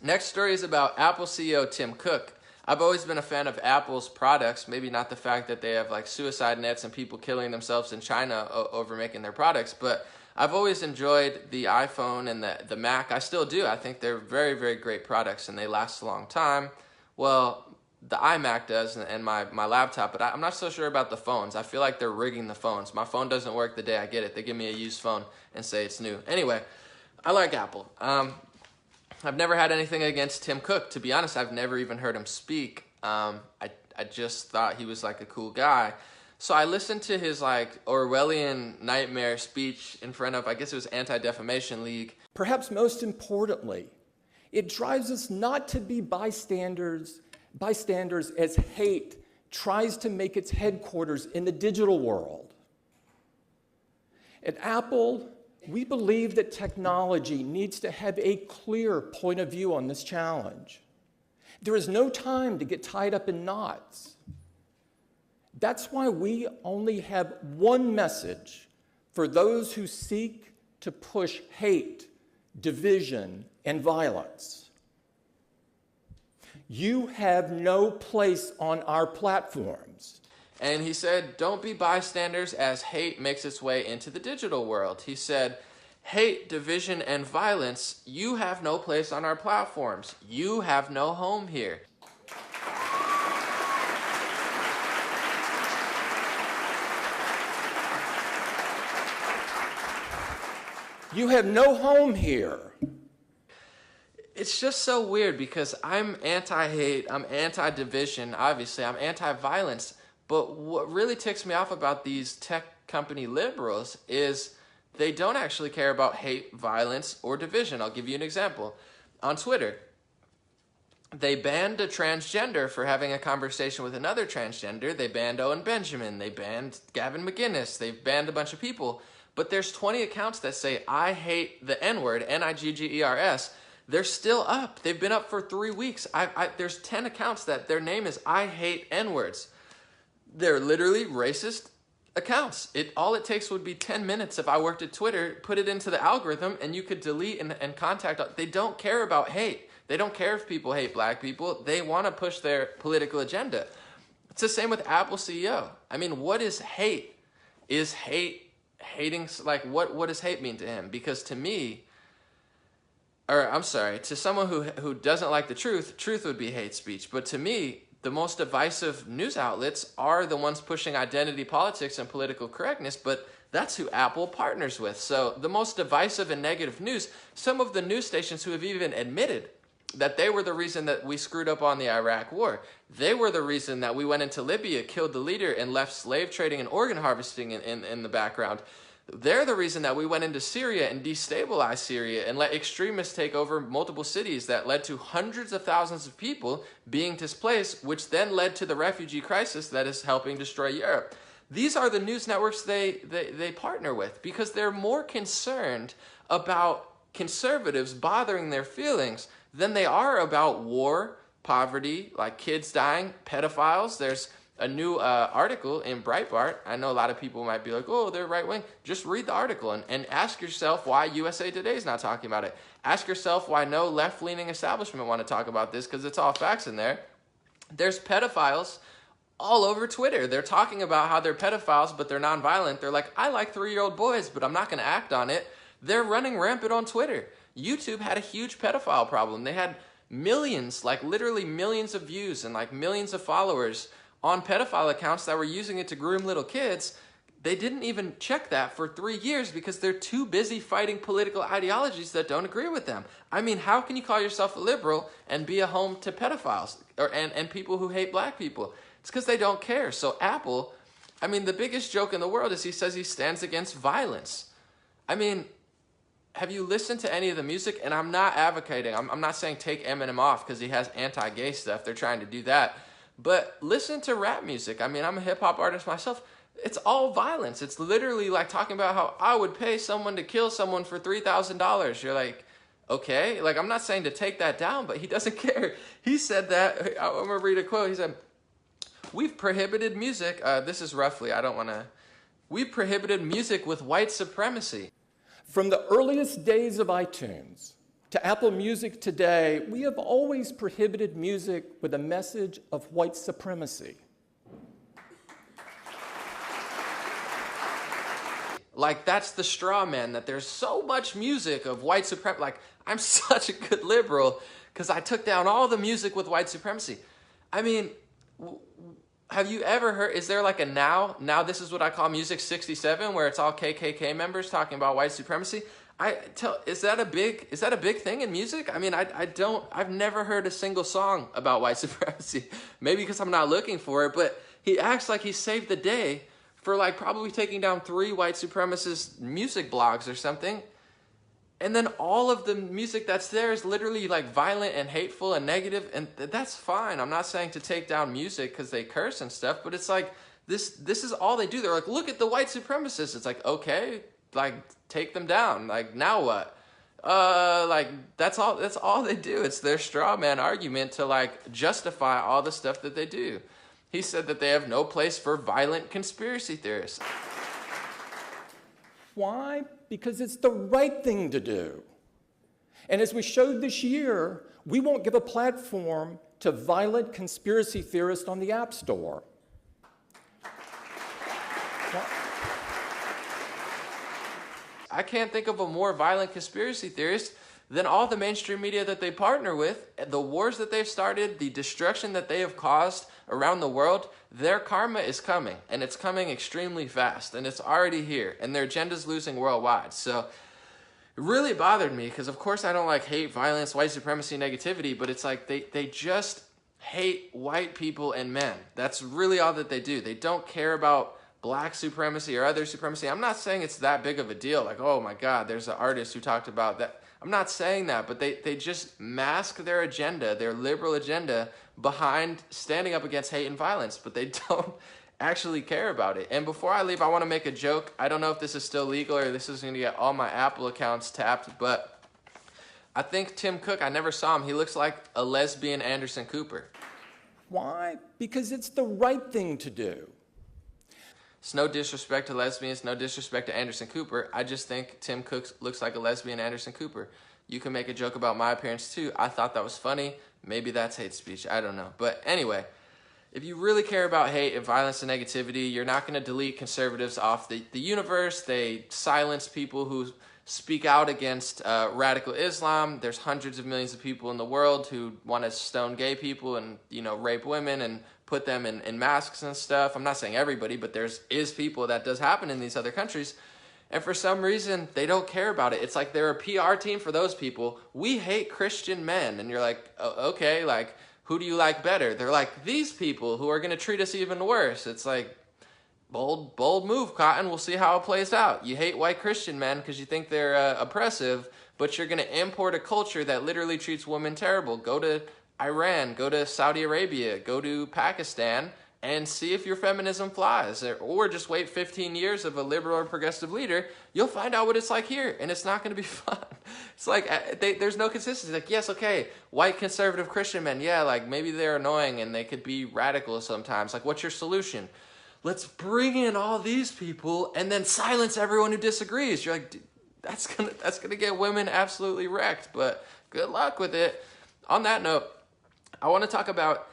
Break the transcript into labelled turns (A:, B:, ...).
A: Next story is about Apple CEO Tim Cook. I've always been a fan of Apple's products, maybe not the fact that they have like suicide nets and people killing themselves in China over making their products, but I've always enjoyed the iPhone and the Mac. I still do. I think they're very, very great products and they last a long time. Well, the iMac does and my laptop, but I'm not so sure about the phones. I feel like they're rigging the phones. My phone doesn't work the day I get it. They give me a used phone and say it's new. Anyway, I like Apple. I've never had anything against Tim Cook. To be honest, I've never even heard him speak. I just thought he was like a cool guy. So I listened to his like Orwellian nightmare speech in front of, I guess it was Anti-Defamation League.
B: Perhaps most importantly, it drives us not to be bystanders as hate tries to make its headquarters in the digital world. At Apple, we believe that technology needs to have a clear point of view on this challenge. There is no time to get tied up in knots. That's why we only have one message for those who seek to push hate, division, and violence. You have no place on our platforms.
A: And he said, don't be bystanders as hate makes its way into the digital world. He said, hate, division, and violence, you have no place on our platforms. You have no home here.
B: You have no home here.
A: It's just so weird because I'm anti-hate, I'm anti-division, obviously, I'm anti-violence. But what really ticks me off about these tech company liberals is they don't actually care about hate, violence, or division. I'll give you an example. On Twitter, they banned a transgender for having a conversation with another transgender. They banned Owen Benjamin. They banned Gavin McInnes. They've banned a bunch of people. But there's 20 accounts that say, I hate the N-word, N-I-G-G-E-R-S. They're still up. They've been up for 3 weeks. There's 10 accounts that their name is I hate N-words. They're literally racist accounts. All it takes would be 10 minutes if I worked at Twitter, put it into the algorithm, and you could delete and contact. They don't care about hate. They don't care if people hate black people. They want to push their political agenda. It's the same with Apple CEO. I mean, what is hate? Is hating, like, what does hate mean to him? Because to me, or I'm sorry, to someone who doesn't like the truth would be hate speech. But to me, the most divisive news outlets are the ones pushing identity politics and political correctness, but that's who Apple partners with. So the most divisive and negative news, some of the news stations who have even admitted that they were the reason that we screwed up on the Iraq war. They were the reason that we went into Libya, killed the leader, and left slave trading and organ harvesting in the background. They're the reason that we went into Syria and destabilized Syria and let extremists take over multiple cities that led to hundreds of thousands of people being displaced, which then led to the refugee crisis that is helping destroy Europe. These are the news networks they partner with because they're more concerned about conservatives bothering their feelings than they are about war, poverty, like kids dying, pedophiles. There's a new article in Breitbart. I know a lot of people might be like, oh, they're right-wing. Just read the article and ask yourself why USA Today is not talking about it. Ask yourself why no left-leaning establishment want to talk about this, because it's all facts in there. There's pedophiles all over Twitter. They're talking about how they're pedophiles, but they're nonviolent. They're like, I like 3-year-old boys, but I'm not going to act on it. They're running rampant on Twitter. YouTube had a huge pedophile problem. They had millions, like literally millions of views and like millions of followers on pedophile accounts that were using it to groom little kids. They didn't even check that for 3 years because they're too busy fighting political ideologies that don't agree with them. I mean, how can you call yourself a liberal and be a home to pedophiles and people who hate black people? It's because they don't care. So Apple, I mean, the biggest joke in the world is he says he stands against violence. I mean, have you listened to any of the music? And I'm not advocating, I'm not saying take Eminem off because he has anti-gay stuff. They're trying to do that. But listen to rap music. I mean, I'm a hip-hop artist myself. It's all violence. It's literally like talking about how I would pay someone to kill someone for $3,000. You're like, okay. Like, I'm not saying to take that down, but he doesn't care. He said that. I'm going to read a quote. He said, we've prohibited music. This is roughly, we've prohibited music with white supremacy.
B: From the earliest days of iTunes To Apple Music today, we have always prohibited music with a message of white supremacy.
A: Like, that's the straw man, that there's so much music of white supremacy. Like, I'm such a good liberal because I took down all the music with white supremacy. I mean, have you ever heard, is there like a now this is what I call Music 67, where it's all KKK members talking about white supremacy? Is that a big thing in music? I mean, I've never heard a single song about white supremacy. Maybe because I'm not looking for it, but he acts like he saved the day for like probably taking down 3 white supremacist music blogs or something. And then all of the music that's there is literally like violent and hateful and negative, and that's fine. I'm not saying to take down music because they curse and stuff, but it's like this is all they do. They're like, look at the white supremacists. It's like, okay, like take them down. Like, now what? Like that's all they do. It's their straw man argument to like justify all the stuff that they do. He said that they have no place for violent conspiracy theorists.
B: Why? Because it's the right thing to do. And as we showed this year, we won't give a platform to violent conspiracy theorists on the App Store.
A: I can't think of a more violent conspiracy theorist than all the mainstream media that they partner with, the wars that they've started, the destruction that they have caused around the world. Their karma is coming, and it's coming extremely fast, and it's already here, and their agenda's losing worldwide. So it really bothered me because, of course, I don't like hate, violence, white supremacy, negativity, but it's like they just hate white people and men. That's really all that they do. They don't care about black supremacy or other supremacy. I'm not saying it's that big of a deal, like, oh my God, there's an artist who talked about that. I'm not saying that, but they just mask their agenda, their liberal agenda, behind standing up against hate and violence, but they don't actually care about it. And before I leave, I want to make a joke. I don't know if this is still legal or this is going to get all my Apple accounts tapped, but I think Tim Cook, I never saw him, he looks like a lesbian Anderson Cooper.
B: Why? Because it's the right thing to do.
A: It's no disrespect to lesbians, no disrespect to Anderson Cooper. I just think Tim Cook looks like a lesbian Anderson Cooper. You can make a joke about my appearance too. I thought that was funny. Maybe that's hate speech. I don't know. But anyway, if you really care about hate and violence and negativity, you're not going to delete conservatives off the universe. They silence people who speak out against radical Islam. There's hundreds of millions of people in the world who want to stone gay people and, rape women and put them in masks and stuff. I'm not saying everybody, but is people that does happen in these other countries. And for some reason, they don't care about it. It's like they're a PR team for those people. We hate Christian men. And you're like, oh, okay, like, who do you like better? They're like, these people who are going to treat us even worse. It's like, bold move, Cotton. We'll see how it plays out. You hate white Christian men because you think they're oppressive, but you're going to import a culture that literally treats women terrible. Go to Iran, go to Saudi Arabia, go to Pakistan, and see if your feminism flies. Or just wait 15 years of a liberal or progressive leader. You'll find out what it's like here, and it's not going to be fun. It's like there's no consistency. Like, yes, okay, white conservative Christian men, yeah, like maybe they're annoying and they could be radical sometimes. Like, what's your solution? Let's bring in all these people and then silence everyone who disagrees. You're like, dude, that's gonna get women absolutely wrecked, but good luck with it. On that note, I want to talk about